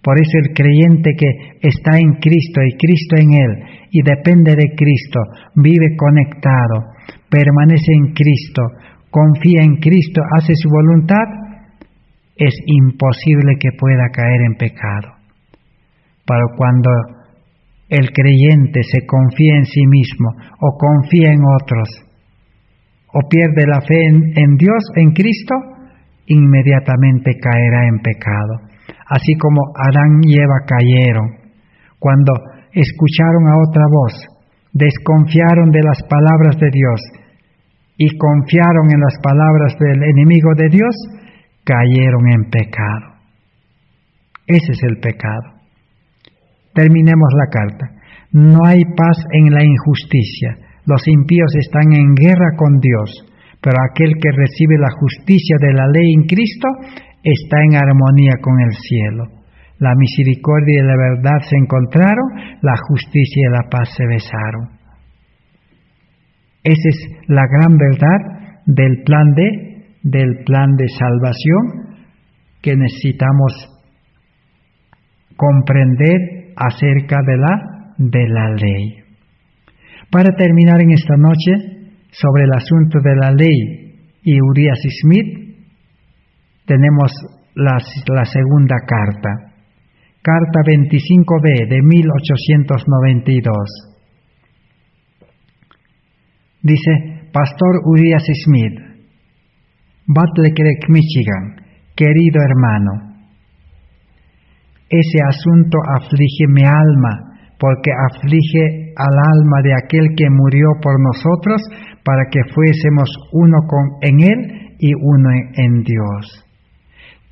Por eso el creyente que está en Cristo y Cristo en él y depende de Cristo, vive conectado, permanece en Cristo, confía en Cristo, hace su voluntad, es imposible que pueda caer en pecado. Pero cuando el creyente se confía en sí mismo o confía en otros o pierde la fe en Dios, en Cristo, inmediatamente caerá en pecado. Así como Adán y Eva cayeron cuando escucharon a otra voz, desconfiaron de las palabras de Dios y confiaron en las palabras del enemigo de Dios, cayeron en pecado. Ese es el pecado. Terminemos la carta. No hay paz en la injusticia. Los impíos están en guerra con Dios, pero aquel que recibe la justicia de la ley en Cristo está en armonía con el cielo. La misericordia y la verdad se encontraron, la justicia y la paz se besaron. Esa es la gran verdad del plan de salvación que necesitamos comprender acerca de la ley. Para terminar en esta noche, sobre el asunto de la ley y Urias Smith, tenemos la segunda carta, carta 25B de 1892. Dice, Pastor Urias Smith, Battle Creek, Michigan, querido hermano, ese asunto aflige mi alma, porque aflige al alma de aquel que murió por nosotros para que fuésemos uno en Él y uno en Dios.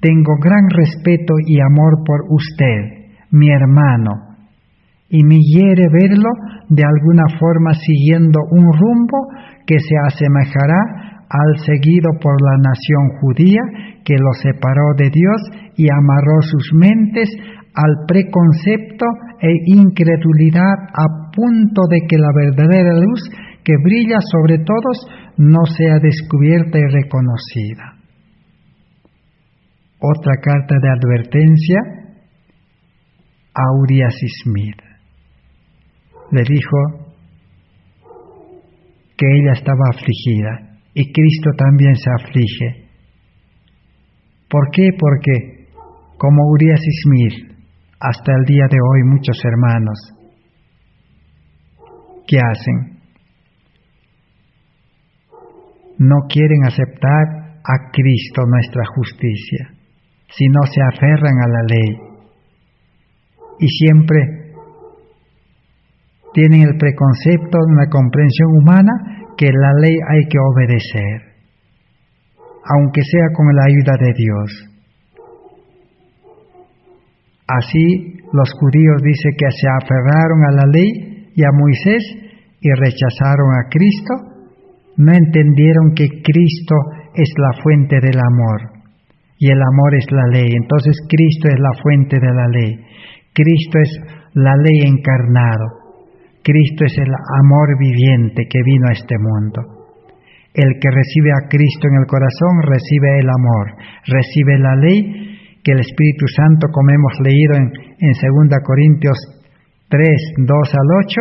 Tengo gran respeto y amor por usted, mi hermano, y me hiere verlo de alguna forma siguiendo un rumbo que se asemejará al seguido por la nación judía que lo separó de Dios y amarró sus mentes al preconcepto e incredulidad a punto de que la verdadera luz que brilla sobre todos no sea descubierta y reconocida. Otra carta de advertencia a Urias Smith. Le dijo que ella estaba afligida y Cristo también se aflige. ¿Por qué? Porque como Urias Smith, hasta el día de hoy muchos hermanos, ¿qué hacen? No quieren aceptar a Cristo nuestra justicia, sino se aferran a la ley y siempre tienen el preconcepto, una comprensión humana, que la ley hay que obedecer, aunque sea con la ayuda de Dios. Así los judíos dice que se aferraron a la ley y a Moisés y rechazaron a Cristo. No entendieron que Cristo es la fuente del amor y el amor es la ley. Entonces Cristo es la fuente de la ley. Cristo es la ley encarnado. Cristo es el amor viviente que vino a este mundo. El que recibe a Cristo en el corazón recibe el amor, recibe la ley que el Espíritu Santo, como hemos leído en 2 Corintios 3, 2 al 8,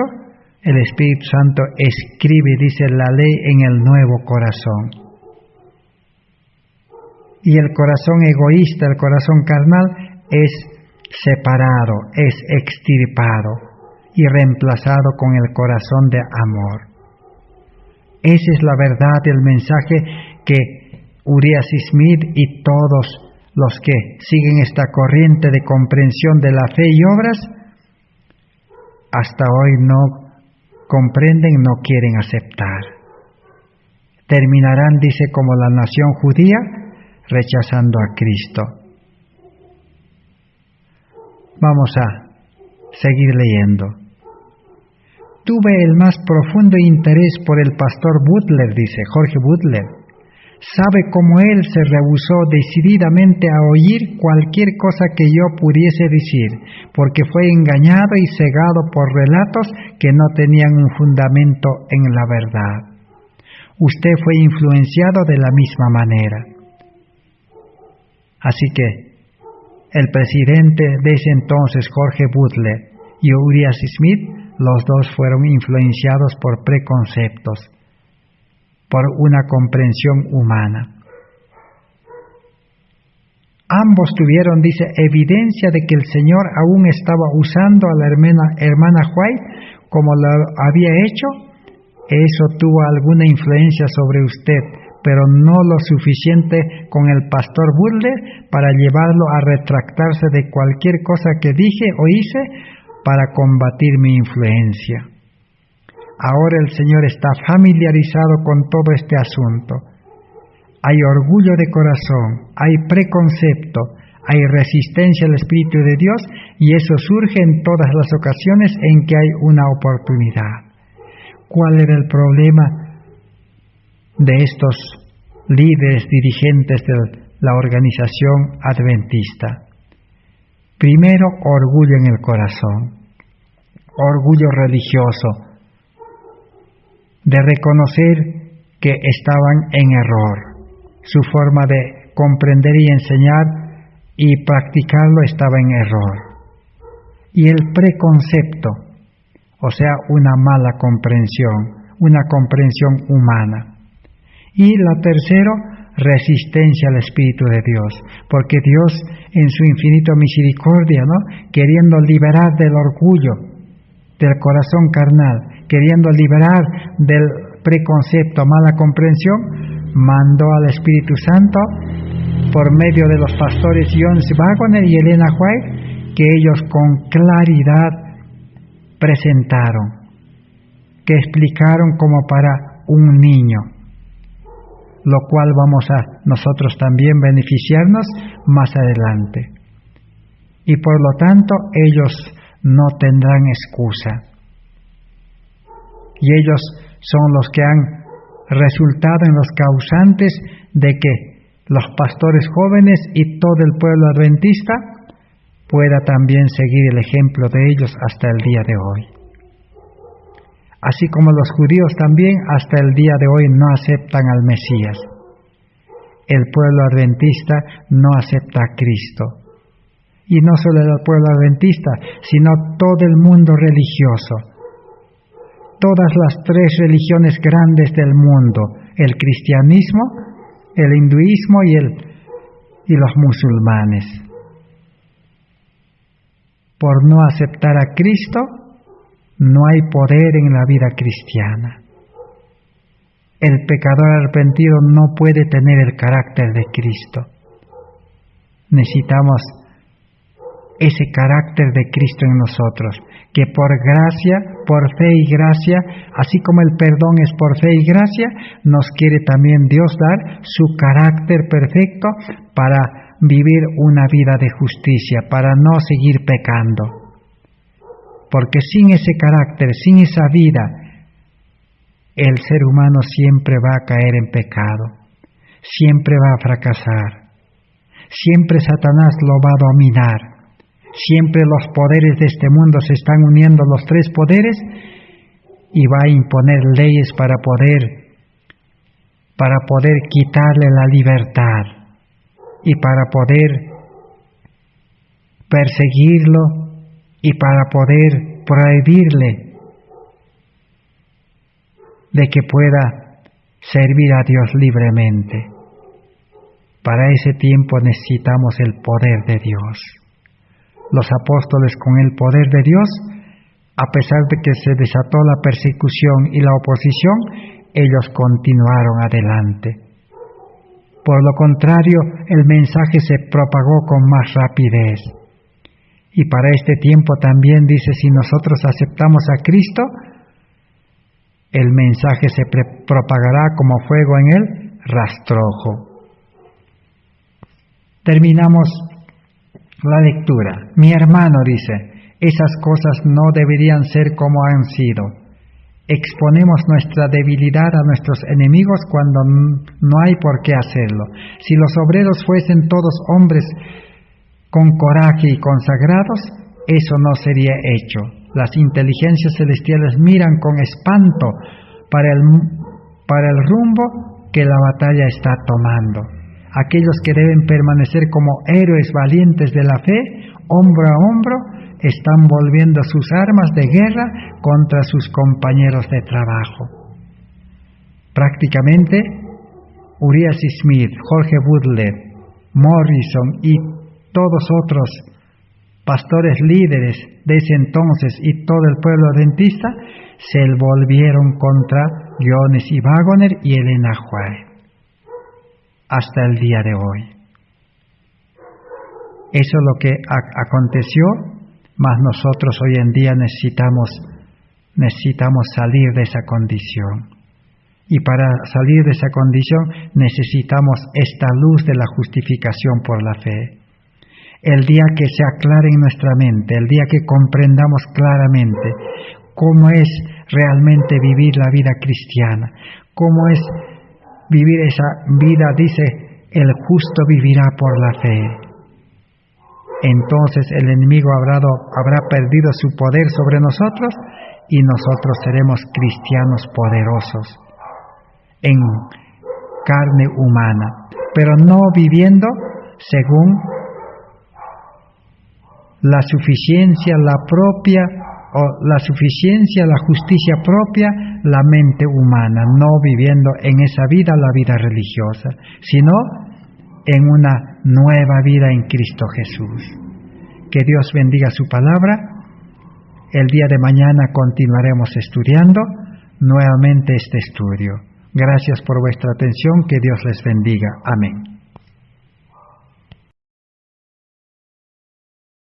el Espíritu Santo escribe, dice, la ley en el nuevo corazón. Y el corazón egoísta, el corazón carnal, es separado, es extirpado y reemplazado con el corazón de amor. Esa es la verdad del mensaje que Urias Smith y todos los que siguen esta corriente de comprensión de la fe y obras, hasta hoy no comprenden, no quieren aceptar. Terminarán, dice, como la nación judía, rechazando a Cristo. Vamos a seguir leyendo. Tuve el más profundo interés por el pastor Butler, dice Jorge Butler. Sabe cómo él se rehusó decididamente a oír cualquier cosa que yo pudiese decir, porque fue engañado y cegado por relatos que no tenían un fundamento en la verdad. Usted fue influenciado de la misma manera. Así que el presidente de ese entonces, Jorge Butler, y Urias Smith, los dos fueron influenciados por preconceptos, por una comprensión humana. Ambos tuvieron, dice, evidencia de que el Señor aún estaba usando a la hermana White como lo había hecho. Eso tuvo alguna influencia sobre usted, pero no lo suficiente con el pastor Butler para llevarlo a retractarse de cualquier cosa que dije o hice para combatir mi influencia. Ahora el Señor está familiarizado con todo este asunto. Hay orgullo de corazón, hay preconcepto, hay resistencia al Espíritu de Dios, y eso surge en todas las ocasiones en que hay una oportunidad. ¿Cuál era el problema de estos líderes dirigentes de la organización adventista? Primero, orgullo en el corazón, orgullo religioso, de reconocer que estaban en error. Su forma de comprender y enseñar y practicarlo estaba en error. Y el preconcepto, o sea, una mala comprensión, una comprensión humana. Y la tercero, resistencia al Espíritu de Dios, porque Dios en su infinita misericordia, queriendo liberar del orgullo, del corazón carnal, queriendo liberar del preconcepto, mala comprensión, mandó al Espíritu Santo por medio de los pastores John Waggoner y Elena White, que ellos con claridad presentaron, que explicaron como para un niño, lo cual vamos a nosotros también beneficiarnos más adelante. Y por lo tanto ellos no tendrán excusa. Y ellos son los que han resultado en los causantes de que los pastores jóvenes y todo el pueblo adventista pueda también seguir el ejemplo de ellos hasta el día de hoy. Así como los judíos también hasta el día de hoy no aceptan al Mesías. El pueblo adventista no acepta a Cristo. Y no solo el pueblo adventista, sino todo el mundo religioso. Todas las tres religiones grandes del mundo, el cristianismo, el hinduismo y los musulmanes. Por no aceptar a Cristo, no hay poder en la vida cristiana. El pecador arrepentido no puede tener el carácter de Cristo. Necesitamos ese carácter de Cristo en nosotros, que por gracia, por fe y gracia, así como el perdón es por fe y gracia, nos quiere también Dios dar su carácter perfecto para vivir una vida de justicia, para no seguir pecando. Porque sin ese carácter, sin esa vida, el ser humano siempre va a caer en pecado, siempre va a fracasar, siempre Satanás lo va a dominar. Siempre los poderes de este mundo se están uniendo, los tres poderes, y va a imponer leyes para poder quitarle la libertad y para poder perseguirlo y para poder prohibirle de que pueda servir a Dios libremente. Para ese tiempo necesitamos el poder de Dios. Los apóstoles, con el poder de Dios, a pesar de que se desató la persecución y la oposición, ellos continuaron adelante. Por lo contrario, el mensaje se propagó con más rapidez. Y para este tiempo también dice, si nosotros aceptamos a Cristo, el mensaje se propagará como fuego en el rastrojo. Terminamos la lectura. Mi hermano dice, esas cosas no deberían ser como han sido. Exponemos nuestra debilidad a nuestros enemigos cuando no hay por qué hacerlo. Si los obreros fuesen todos hombres con coraje y consagrados, eso no sería hecho. Las inteligencias celestiales miran con espanto para el rumbo que la batalla está tomando. Aquellos que deben permanecer como héroes valientes de la fe, hombro a hombro, están volviendo sus armas de guerra contra sus compañeros de trabajo. Prácticamente, Urias Smith, Jorge Butler, Morrison y todos otros pastores líderes de ese entonces y todo el pueblo adventista se volvieron contra Jones y Waggoner y Elena White. Hasta el día de hoy. Eso es lo que aconteció, mas nosotros hoy en día necesitamos salir de esa condición. Y para salir de esa condición necesitamos esta luz de la justificación por la fe. El día que se aclare en nuestra mente, el día que comprendamos claramente cómo es realmente vivir la vida cristiana, cómo es vivir esa vida, dice, el justo vivirá por la fe. Entonces el enemigo habrá perdido su poder sobre nosotros y nosotros seremos cristianos poderosos en carne humana, pero no viviendo según la suficiencia, la justicia propia, la mente humana, no viviendo en esa vida la vida religiosa, sino en una nueva vida en Cristo Jesús. Que Dios bendiga su palabra. El día de mañana continuaremos estudiando nuevamente este estudio. Gracias por vuestra atención, que Dios les bendiga. Amén.